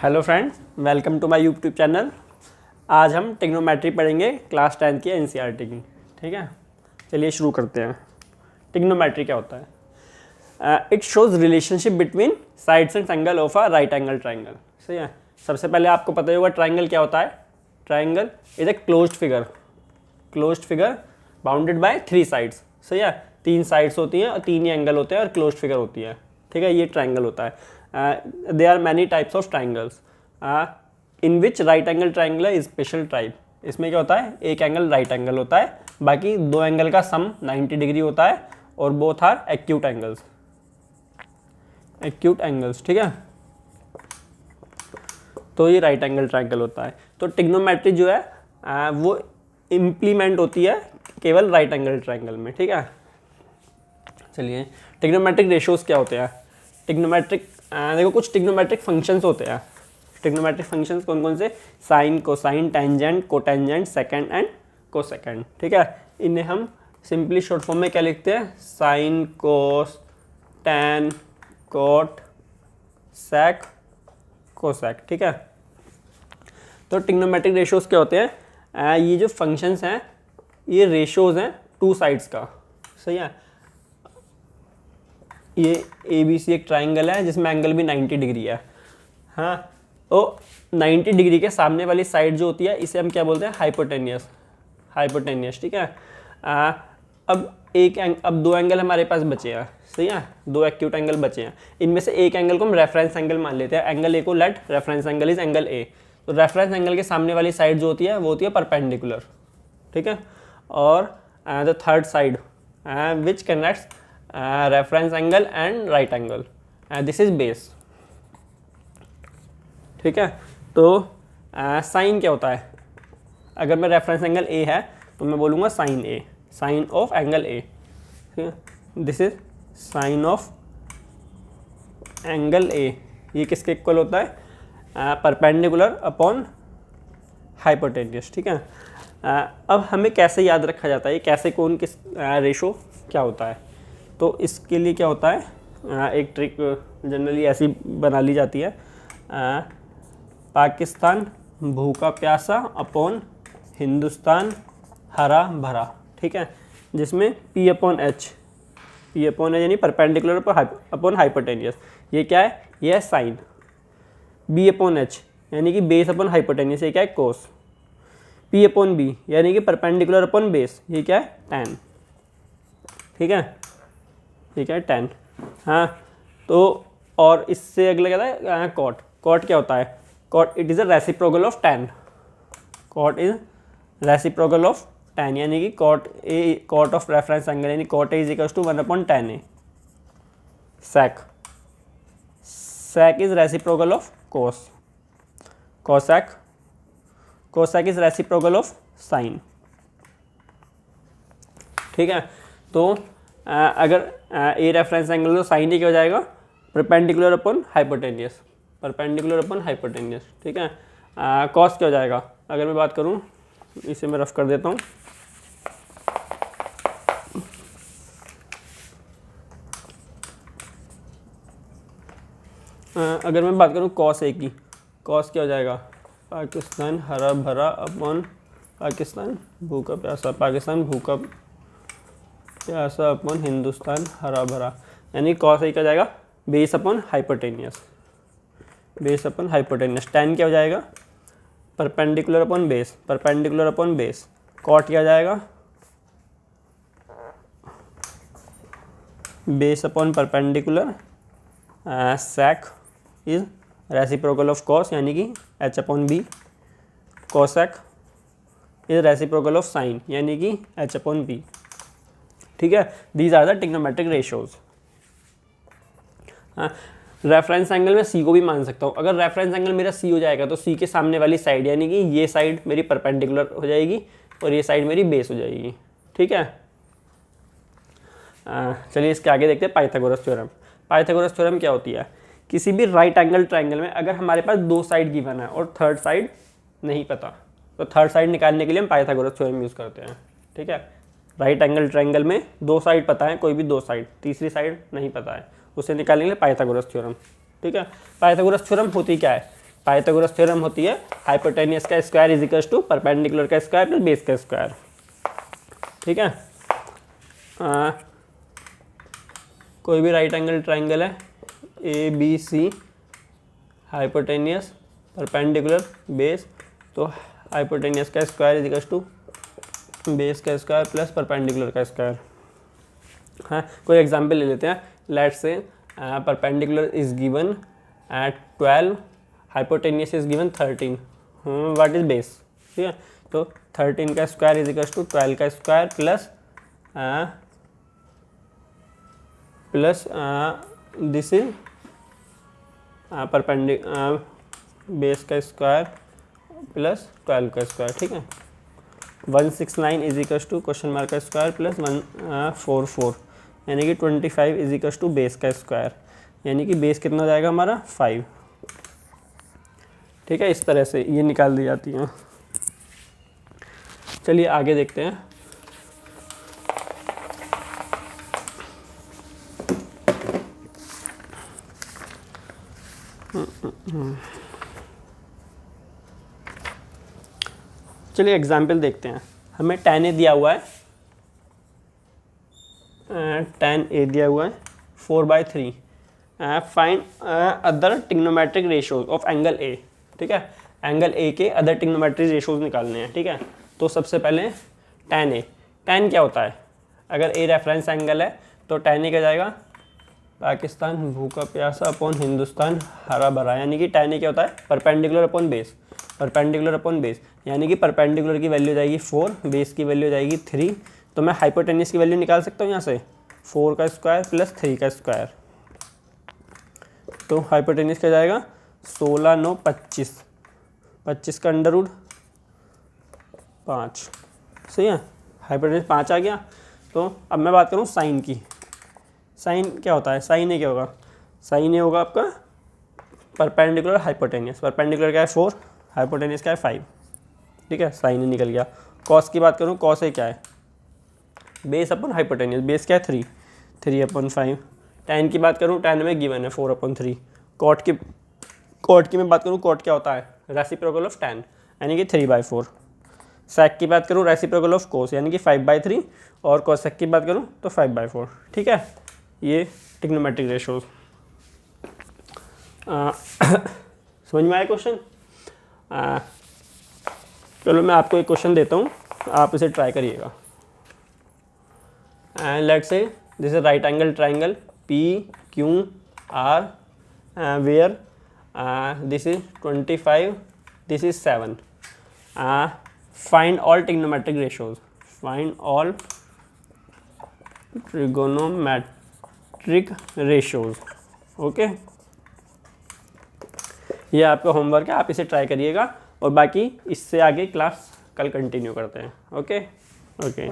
Hello friends, welcome to my YouTube channel. आज हम trigonometry पढ़ेंगे क्लास 10 की एनसीईआरटी की। ठीक है, चलिए शुरू करते हैं। ट्रिग्नोमेट्री क्या होता है? It shows relationship between sides and angle of a right angle triangle. सही है। सबसे पहले आपको पता ही होगा ट्राइंगल क्या होता है। Triangle is a closed figure bounded by 3 sides. सही है, 3 साइड्स होती हैं और 3 ही एंगल होते हैं और क्लोज्ड फिगर होती है। ठीक है, ये ट्राइंगल होता है। there are many types of triangles in which right angle triangle is special type। इसमें क्या होता है, एक एंगल राइट एंगल होता है, बाकी दो एंगल का सम 90 डिग्री होता है और बोथ आर एक्यूट एंगल्स। ठीक है, तो ये राइट एंगल ट्राइंगल होता है। तो ट्रिग्नोमेट्री जो है वो इम्प्लीमेंट होती है केवल राइट एंगल ट्राइंगल में। ठीक है, चलिए ट्रिग्नोमेट्रिक रेशियोज क्या होते हैं। देखो कुछ ट्रिग्नोमेट्रिक फंक्शंस होते हैं। ट्रिग्नोमेट्रिक फंक्शंस कौन कौन से? Sine, cosine, tangent, cotangent, secant and cosecant. ठीक है, इन्हें हम सिंपली शॉर्ट फॉर्म में क्या लिखते हैं? साइन, कोस, टेन, कोट, सेक, कोसेक। ठीक है, तो ट्रिग्नोमेट्रिक रेशियोज क्या होते हैं? ये जो फंक्शंस हैं ये रेशियोज हैं टू साइड्स का। सही है, ये ABC एक ट्राइंगल है जिसमें एंगल भी 90 डिग्री है। हाँ, तो 90 डिग्री के सामने वाली साइड जो होती है इसे हम क्या बोलते हैं? हाइपोटेनियस। ठीक है, अब दो एंगल हमारे पास बचे हैं। सही है, दो एक्यूट एंगल बचे हैं। इनमें से एक एंगल को हम रेफरेंस एंगल मान लेते हैं। एंगल ए को let reference angle is angle A. तो रेफरेंस एंगल के सामने वाली साइड जो होती है वो होती है परपेंडिकुलर। ठीक है, और the third side which connects reference angle and right angle, this is base. ठीक है, तो साइन क्या होता है? अगर मैं रेफरेंस एंगल ए है तो मैं बोलूँगा sine A, sine of angle A. ठीक है, this is sine of angle A. ये किसके इक्वल होता है? Perpendicular upon hypotenuse. ठीक है, अब हमें कैसे याद रखा जाता है, ये कैसे कौन किस रेशो क्या होता है? तो इसके लिए क्या होता है, एक ट्रिक जनरली ऐसी बना ली जाती है। पाकिस्तान भूखा प्यासा अपॉन हिंदुस्तान हरा भरा। ठीक है, जिसमें P अपॉन H यानी परपेंडिकुलर अपॉन हाइपोटेनियस। ये क्या है? ये है साइन। B अपॉन H यानी कि बेस अपॉन हाइपोटेनियस, ये क्या है? कोस। P अपॉन B यानी कि परपेंडिकुलर अपॉन बेस, ये क्या है? टेन। ठीक है, ठीक है, टेन। हाँ, तो और इससे अगला क्या है? कॉट। कॉट क्या होता है? Cot it is a reciprocal of tan. Cot is reciprocal of tan, यानी कि कॉट ऑफ रेफरेंस एंगल यानी cot A is equal to 1/10 A. Sec is reciprocal of cos. Cosec is reciprocal of sine. ठीक है, तो अगर A reference angle तो sine ही क्या हो जाएगा? Perpendicular upon hypotenuse. ठीक है, कॉस क्या हो जाएगा? अगर मैं बात करूं, इसे मैं रफ कर देता हूं। अगर मैं बात करूं कॉस ए की, कॉस क्या हो जाएगा? पाकिस्तान हरा भरा अपॉन पाकिस्तान भूखा प्यासा अपॉन हिंदुस्तान हरा भरा, यानी कॉस ए क्या जाएगा? Base upon hypotenuse. टेन क्या हो जाएगा? Perpendicular upon base. कॉट क्या जाएगा? Base upon perpendicular. Sec is reciprocal of cos यानी कि H upon B। Cosec is reciprocal of sine यानी कि H अपॉन B। ठीक है, these are the trigonometric ratios. Reference angle में C को भी मान सकता हूँ। अगर रेफरेंस एंगल मेरा C हो जाएगा तो C के सामने वाली साइड यानी कि ये साइड मेरी परपेंडिकुलर हो जाएगी और ये साइड मेरी बेस हो जाएगी। ठीक है, चलिए इसके आगे देखते हैं पाइथागोरस थ्योरम। पाइथागोरस थ्योरम क्या होती है? किसी भी राइट एंगल ट्राइंगल में अगर हमारे पास दो साइड गिवन है और थर्ड साइड नहीं पता, तो थर्ड साइड निकालने के लिए हम पाइथागोरस थ्योरम यूज़ करते हैं। ठीक है, राइट एंगल ट्राइंगल में दो साइड पता है, कोई भी दो साइड, तीसरी साइड नहीं पता है, उसे निकालने के लिए पाइथागोरस थ्योरम। ठीक है, पाइथागोरस थ्योरम होती क्या है? पाइथागोरस थ्योरम होती है हाइपोटेनियस का square is equal to perpendicular का स्क्वायर प्लस बेस का स्क्वायर। ठीक है, कोई भी राइट एंगल ट्राइंगल है A B C, hypotenuse, perpendicular, base, तो हाइपोटेनियस का square is equal to base का स्क्वायर प्लस परपेंडिकुलर का स्क्वायर। हाँ, कोई एग्जांपल ले लेते हैं। Let's say perpendicular is given at 12, hypotenuse is given 13, what is base. ठीक है, तो 13 का स्क्वायर इज इक्वल टू 12 का square plus this is base का स्क्वायर प्लस 12 का स्क्वायर। ठीक है, 169 is equal to question mark का स्क्वायर प्लस 144, यानी कि 25 इज इक्वल टू बेस का स्क्वायर, यानी कि बेस कितना हो जाएगा हमारा 5। ठीक है, इस तरह से ये निकाल दी जाती हैं। चलिए आगे देखते हैं। चलिए एग्जाम्पल देखते हैं। हमें tan a दिया हुआ है, tan a दिया हुआ है 4/3, find other trigonometric ratios of angle a। ठीक है, एंगल a के अदर ट्रिग्नोमेट्रिक रेशियोज निकालने हैं। ठीक है, तो सबसे पहले tan a, tan क्या होता है, अगर a रेफरेंस एंगल है तो tan a क्या जाएगा, पाकिस्तान भूखा प्यासा अपॉन हिंदुस्तान हरा भरा, यानी कि tan a क्या होता है, perpendicular upon base, perpendicular upon base, यानी कि परपेंडिकुलर की वैल्यू जाएगी 4, बेस की वैल्यू जाएगी 3, तो मैं हाइपोटेनियस की वैल्यू निकाल सकता हूँ यहाँ से 4 का स्क्वायर प्लस 3 का स्क्वायर, तो हाइपोटेनियस क्या जाएगा 16 9 25, 25 का अंडर रूट 5। सही है, हाइपोटेनियस 5 आ गया। तो अब मैं बात करूँ साइन की। साइन क्या होता है, साइन ए क्या होगा, साइन ए होगा आपका परपेंडिकुलर हाइपोटेनियस, परपेंडिकुलर क्या है 4, हाइपोटेनियस क्या है 5। ठीक है, साइन ए निकल गया। कॉस की बात करूँ, कॉस ए क्या है, बेस अपन हाइपोटेनियस, बेस क्या है 3, 3/5। tan की बात करूँ, tan में गिवन है 4/3। कॉट की मैं बात करूँ, कॉट क्या होता है, रेसिप्रोकल ऑफ tan, यानी कि 3/4। सेक की बात करूँ, रेसिप्रोकल ऑफ कोस, यानी कि 5/3, और कोसेक की बात करूँ तो 5/4। ठीक है, ये ट्रिग्नोमेट्रिक रेशियोज। समझ में आया क्वेश्चन। चलो मैं आपको एक क्वेश्चन देता हूँ, आप इसे ट्राई करिएगा। And let's say this is right angle triangle PQR, where this is 25, this is 7। Find all trigonometric ratios, find all trigonometric ratios. Okay, ये आपका होमवर्क है, आप इसे ट्राई करिएगा, और बाकी इससे आगे क्लास कल कंटिन्यू करते हैं। Okay okay.